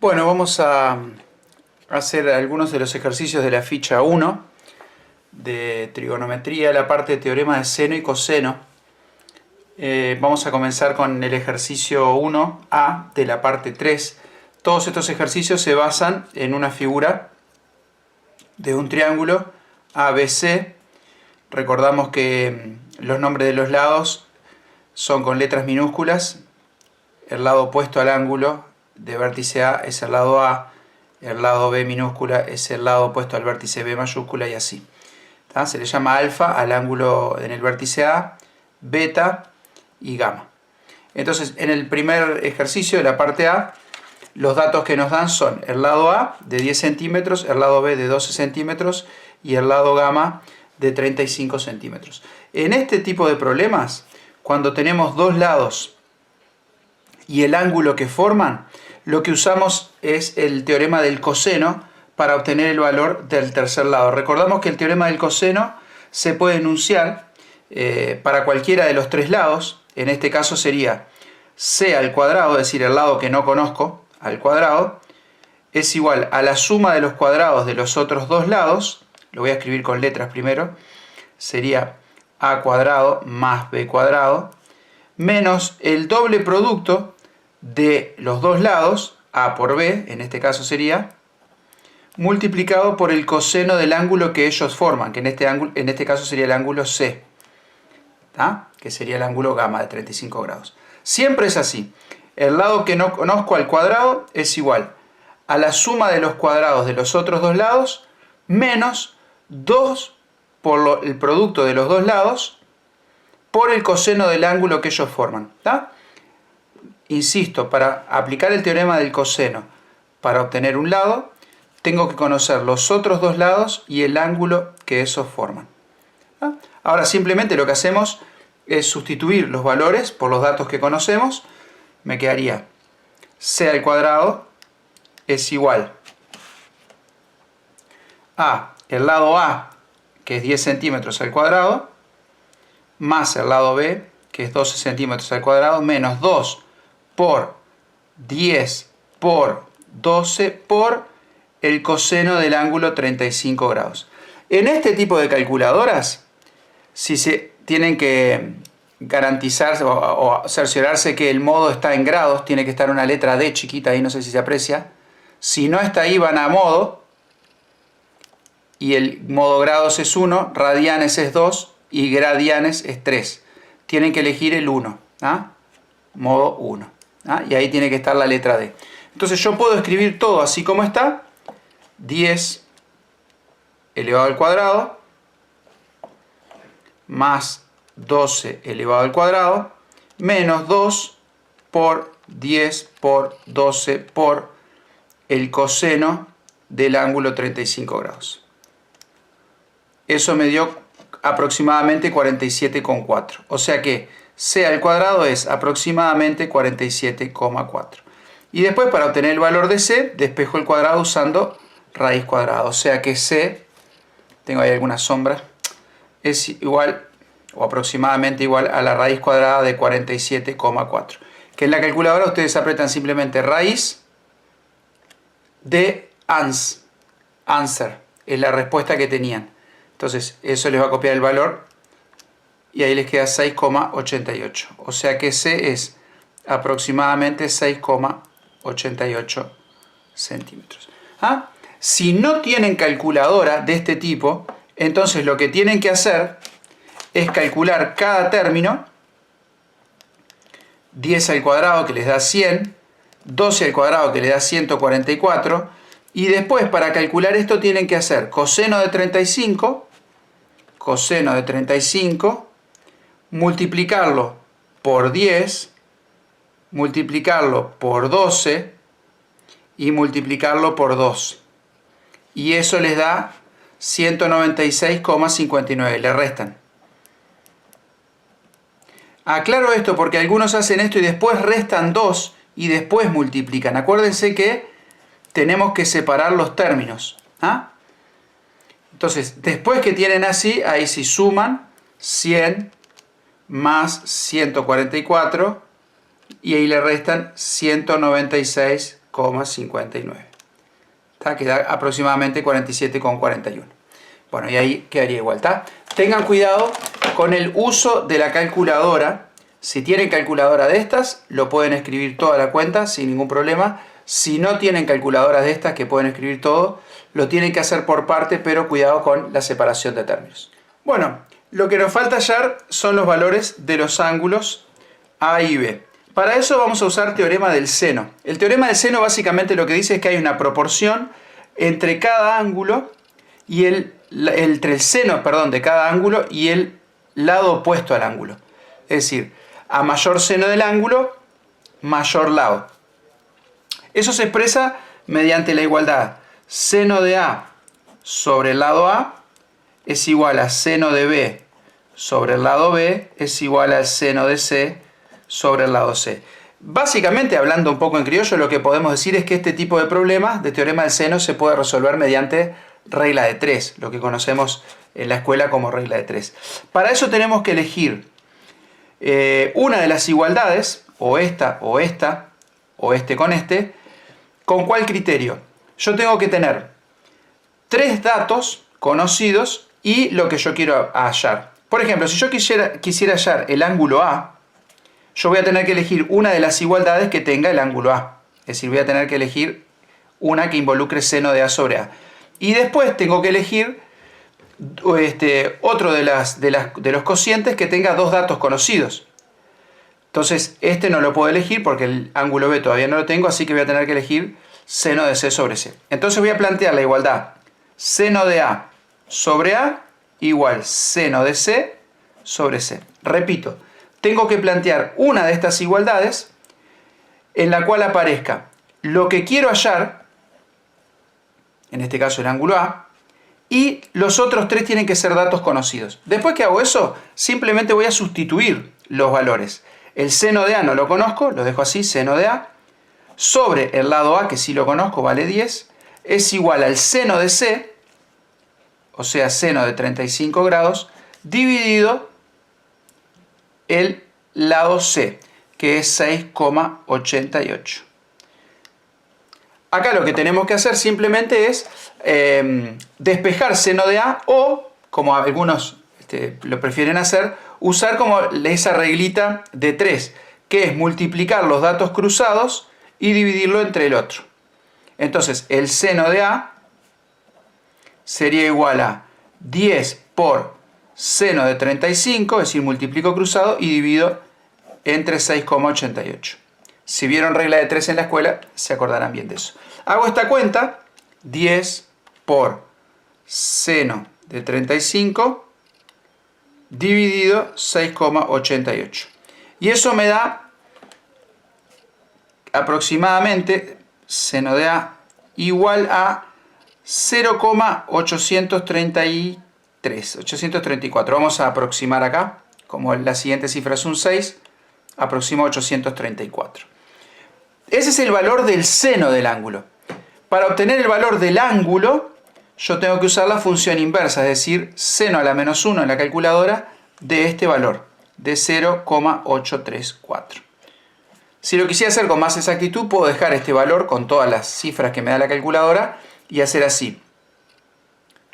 Bueno, vamos a hacer algunos de los ejercicios de la ficha 1 de trigonometría, la parte de teorema de seno y coseno. Vamos a comenzar con el ejercicio 1A de la parte 3. Todos estos ejercicios se basan en una figura de un triángulo ABC. Recordamos que los nombres de los lados son con letras minúsculas. El lado opuesto al ángulo de vértice A es el lado A, el lado B minúscula es el lado opuesto al vértice B mayúscula y así. ¿Tá? Se le llama alfa al ángulo en el vértice A, beta y gamma. Entonces, en el primer ejercicio de la parte A, los datos que nos dan son el lado A de 10 centímetros, el lado B de 12 centímetros y el lado gamma de 35 centímetros. En este tipo de problemas, cuando tenemos dos lados y el ángulo que forman, lo que usamos es el teorema del coseno para obtener el valor del tercer lado. Recordamos que el teorema del coseno se puede enunciar para cualquiera de los tres lados. En este caso sería c al cuadrado, es decir, el lado que no conozco, al cuadrado, es igual a la suma de los cuadrados de los otros dos lados. Lo voy a escribir con letras primero. Sería a cuadrado más b cuadrado menos el doble producto de los dos lados, a por b, en este caso sería, multiplicado por el coseno del ángulo que ellos forman, que en este caso sería el ángulo C, ¿tá? Que sería el ángulo gamma de 35 grados. Siempre es así. El lado que no conozco al cuadrado es igual a la suma de los cuadrados de los otros dos lados menos 2 por el producto de los dos lados por el coseno del ángulo que ellos forman, ¿tá? Insisto, para aplicar el teorema del coseno para obtener un lado, tengo que conocer los otros dos lados y el ángulo que esos forman. ¿Ah? Ahora simplemente lo que hacemos es sustituir los valores por los datos que conocemos. Me quedaría c al cuadrado es igual a el lado A, que es 10 centímetros al cuadrado, más el lado B, que es 12 centímetros al cuadrado, menos 2 por 10 por 12 por el coseno del ángulo 35 grados. En este tipo de calculadoras, si se tienen que garantizar o cerciorarse que el modo está en grados, tiene que estar una letra D chiquita ahí, no sé si se aprecia. Si no está ahí, van a modo, y el modo grados es 1, radianes es 2 y gradianes es 3. Tienen que elegir el 1, ¿ah? Modo 1. ¿Ah? Y ahí tiene que estar la letra D. Entonces yo puedo escribir todo así como está. 10 elevado al cuadrado más 12 elevado al cuadrado menos 2 por 10 por 12 por el coseno del ángulo 35 grados. Eso me dio aproximadamente 47,4. O sea que c al cuadrado es aproximadamente 47,4. Y después, para obtener el valor de c, despejo el cuadrado usando raíz cuadrada. O sea que c, tengo ahí alguna sombra, es igual o aproximadamente igual a la raíz cuadrada de 47,4. Que en la calculadora ustedes apretan simplemente raíz de answer, es la respuesta que tenían. Entonces eso les va a copiar el valor y ahí les queda 6,88. O sea que C es aproximadamente 6,88 centímetros. ¿Ah? Si no tienen calculadora de este tipo, entonces lo que tienen que hacer es calcular cada término. 10 al cuadrado que les da 100, 12 al cuadrado que les da 144, y después para calcular esto tienen que hacer coseno de 35, multiplicarlo por 10, multiplicarlo por 12 y multiplicarlo por 2. Y eso les da 196,59, le restan. Aclaro esto porque algunos hacen esto y después restan 2 y después multiplican. Acuérdense que tenemos que separar los términos. ¿Ah? Entonces, después que tienen así, ahí sí suman 100 más 144 y ahí le restan 196,59. 6,59. Queda aproximadamente 47,41. Bueno, y ahí quedaría igual. Tengan cuidado con el uso de la calculadora. Si tienen calculadora de estas, lo pueden escribir toda la cuenta sin ningún problema. Si no tienen calculadoras de estas que pueden escribir todo, lo tienen que hacer por parte, pero cuidado con la separación de términos. Bueno, lo que nos falta hallar son los valores de los ángulos A y B. Para eso vamos a usar teorema del seno. El teorema del seno básicamente lo que dice es que hay una proporción entre cada ángulo y entre el seno, de cada ángulo y el lado opuesto al ángulo. Es decir, a mayor seno del ángulo, mayor lado. Eso se expresa mediante la igualdad seno de A sobre el lado A es igual a seno de B sobre el lado B es igual al seno de C sobre el lado C. Básicamente, hablando un poco en criollo, lo que podemos decir es que este tipo de problemas de teorema del seno se puede resolver mediante regla de 3, lo que conocemos en la escuela como regla de 3. Para eso tenemos que elegir una de las igualdades, o esta, o esta, o este con este. ¿Con cuál criterio? Yo tengo que tener 3 datos conocidos y lo que yo quiero hallar. Por ejemplo, si yo quisiera hallar el ángulo A, yo voy a tener que elegir una de las igualdades que tenga el ángulo A. Es decir, voy a tener que elegir una que involucre seno de A sobre A. Y después tengo que elegir otro de los cocientes que tenga 2 datos conocidos. Entonces, este no lo puedo elegir porque el ángulo B todavía no lo tengo, así que voy a tener que elegir seno de C sobre C. Entonces voy a plantear la igualdad seno de A sobre A igual seno de C sobre C. Repito, tengo que plantear una de estas igualdades en la cual aparezca lo que quiero hallar, en este caso el ángulo A, y los otros 3 tienen que ser datos conocidos. Después que hago eso, simplemente voy a sustituir los valores. El seno de A no lo conozco, lo dejo así, seno de A, sobre el lado A, que sí lo conozco, vale 10, es igual al seno de C, o sea, seno de 35 grados, dividido el lado C, que es 6,88. Acá lo que tenemos que hacer simplemente es despejar seno de A o, como algunos lo prefieren hacer, usar como esa reglita de 3, que es multiplicar los datos cruzados y dividirlo entre el otro. Entonces, el seno de A sería igual a 10 por seno de 35, es decir, multiplico cruzado y divido entre 6,88. Si vieron regla de 3 en la escuela, se acordarán bien de eso. Hago esta cuenta, 10 por seno de 35 dividido 6,88. Y eso me da aproximadamente seno de A igual a 834. Vamos a aproximar acá, como la siguiente cifra es un 6, aproximo 834. Ese es el valor del seno del ángulo. Para obtener el valor del ángulo, yo tengo que usar la función inversa, es decir, seno a la menos 1 en la calculadora de este valor, de 0,834. Si lo quisiera hacer con más exactitud, puedo dejar este valor con todas las cifras que me da la calculadora y hacer así.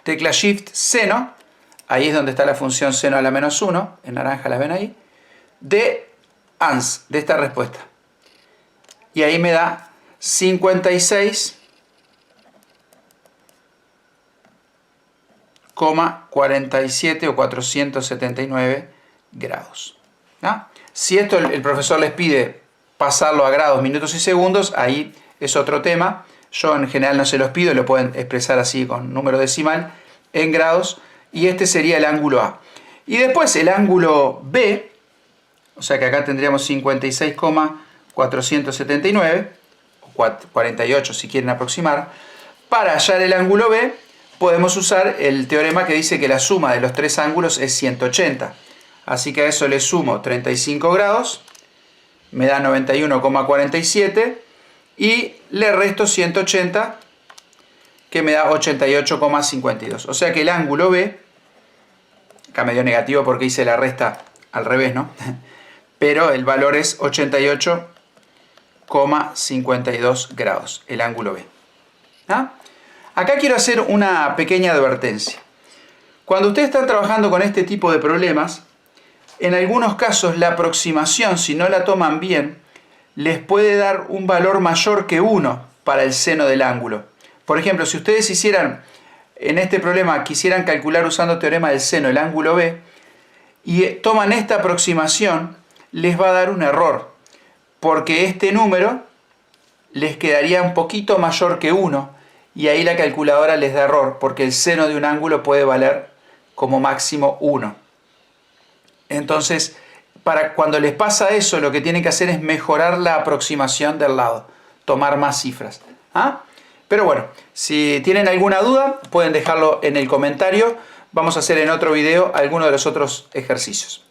Tecla Shift seno, ahí es donde está la función seno a la menos 1, en naranja la ven ahí, de ANS, de esta respuesta. Y ahí me da 56,47 o 479 grados. ¿No? Si esto el profesor les pide pasarlo a grados, minutos y segundos, ahí es otro tema. Yo en general no se los pido, lo pueden expresar así con número decimal en grados. Y este sería el ángulo A. Y después el ángulo B, o sea que acá tendríamos 56,479, o 48 si quieren aproximar. Para hallar el ángulo B, podemos usar el teorema que dice que la suma de los 3 ángulos es 180. Así que a eso le sumo 35 grados, me da 91,47 y le resto 180, que me da 88,52. O sea que el ángulo B, acá me dio negativo porque hice la resta al revés, ¿no? Pero el valor es 88,52. 2,52 grados, el ángulo B. ¿Ah? Acá quiero hacer una pequeña advertencia. Cuando ustedes están trabajando con este tipo de problemas, en algunos casos la aproximación, si no la toman bien, les puede dar un valor mayor que 1 para el seno del ángulo. Por ejemplo, si ustedes hicieran, en este problema, quisieran calcular usando teorema del seno el ángulo B, y toman esta aproximación, les va a dar un error, porque este número les quedaría un poquito mayor que 1, y ahí la calculadora les da error, porque el seno de un ángulo puede valer como máximo 1. Entonces, cuando les pasa eso, lo que tienen que hacer es mejorar la aproximación del lado, tomar más cifras. ¿Ah? Pero bueno, si tienen alguna duda, pueden dejarlo en el comentario. Vamos a hacer en otro video algunos de los otros ejercicios.